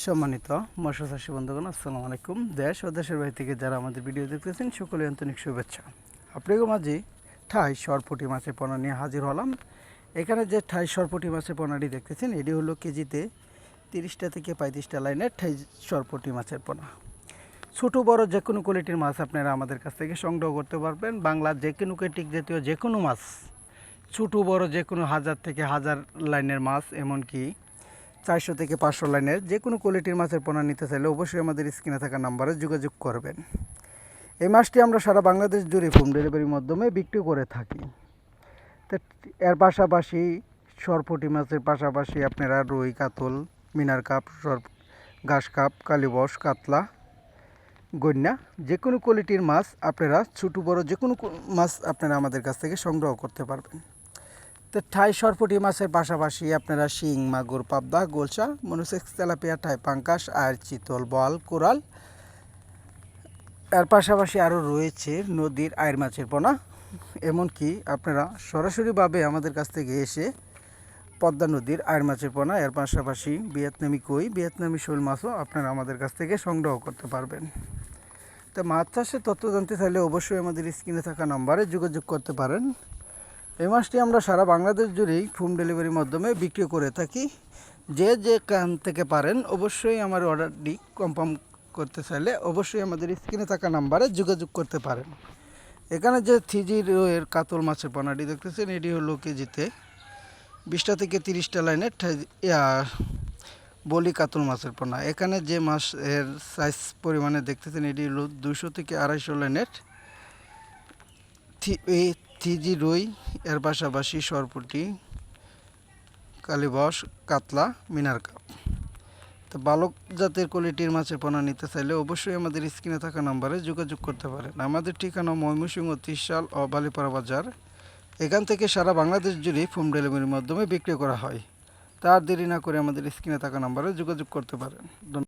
সম্মানিত মৎস্য চাষী বন্ধুগণ, আসসালামু আলাইকুম। দেশ ও দেশের বাইরে থেকে যারা আমাদের ভিডিও দেখতেছেন সকলে আন্তরিক শুভেচ্ছা। আপনাদের মাঝে ঠাই সরপুঁটি মাছের পোনা নিয়ে হাজির হলাম। এখানে যে ঠাই সরপুঁটি মাছের পোনাটি দেখতেছেন এটি হলো কেজিতে 30টা থেকে 35টা লাইনের ঠাই সরপুঁটি মাছের পোনা। ছোটো বড় যে কোনো কোয়ালিটির মাছ আপনারা আমাদের কাছ থেকে সংগ্রহ করতে পারবেন। বাংলার যে কোনো কেটিক জাতীয় যে কোনো মাছ, ছোটো বড় যে কোনো 1000 থেকে 1000 লাইনের মাছ, এমনকি 400 থেকে 500 লাইনের যে কোনো কোয়ালিটির মাছের পোনা নিতে চাইলে অবশ্যই আমাদের স্ক্রিনে থাকা নাম্বারে যোগাযোগ করবেন। এই মাছটি আমরা সারা বাংলাদেশ জুড়ে হোম ডেলিভারির মাধ্যমে বিক্রি করে থাকি। তো এর পাশাপাশি সরপুঁটি মাছের পাশাপাশি আপনারা রুই, কাতল, মিনার কাপ, ঘাস কাপ, কালীবস, কাতলা, গইন্না যে কোনো কোয়ালিটির মাছ আপনারা ছোটো বড় যে কোনো মাছ আপনারা আমাদের কাছ থেকে সংগ্রহ করতে পারবেন। তো ঠাই সরপুঁটি মাছের পাশাপাশি আপনারা শিং, মাগুর, পাবদা, গোলসা, মনোসেক্স, তেলাপিয়া, ঠাই পাঙ্কাস, আর চিতল, বল, কোরাল, এর পাশাপাশি আরও রয়েছে নদীর আয়ের মাছের পোনা। এমনকি আপনারা সরাসরিভাবে আমাদের কাছ থেকে এসে পদ্মা নদীর আয়ের মাছের পোনা, এর পাশাপাশি ভিয়েতনামি কই, ভিয়েতনামি শোল মাছও আপনারা আমাদের কাছ থেকে সংগ্রহ করতে পারবেন। তো মাছ চাষের তথ্য জানতে চাইলে অবশ্যই আমাদের স্ক্রিনে থাকা নাম্বারে যোগাযোগ করতে পারেন। এই মাছটি আমরা সারা বাংলাদেশ জুড়েই হোম ডেলিভারির মাধ্যমে বিক্রি করে থাকি। যে কান থেকে পারেন অবশ্যই আমার অর্ডারটি কনফার্ম করতে চাইলে অবশ্যই আমাদের স্ক্রিনে থাকা নাম্বারে যোগাযোগ করতে পারেন। এখানে যে থিজি রোয়ের কাতল মাছের পোনাটি দেখতেছেন এটি হলো কেজিতে 20টা থেকে 30টা লাইনের বলি কাতল মাছের পোনা। এখানে যে মাছের সাইজ পরিমাণে দেখতেছেন এটি হলো 200 থেকে 250 লাইনের এই থিজি রুই, এর পাশাপাশি সরপুঁটি, কালীবস, কাতলা, মিনার কাপ। তো বালক জাতের কোয়ালিটির মাছের পোনা নিতে চাইলে অবশ্যই আমাদের স্ক্রিনে থাকা নাম্বারে যোগাযোগ করতে পারেন। আমাদের ঠিকানা ময়মনসিংহ, ত্রিশাল ও বালিপাড়া বাজার। এখান থেকে সারা বাংলাদেশ জুড়ে হোম ডেলিভারির মাধ্যমে বিক্রি করা হয়। তার দেরি না করে আমাদের স্ক্রিনে থাকা নাম্বারে যোগাযোগ করতে পারেন।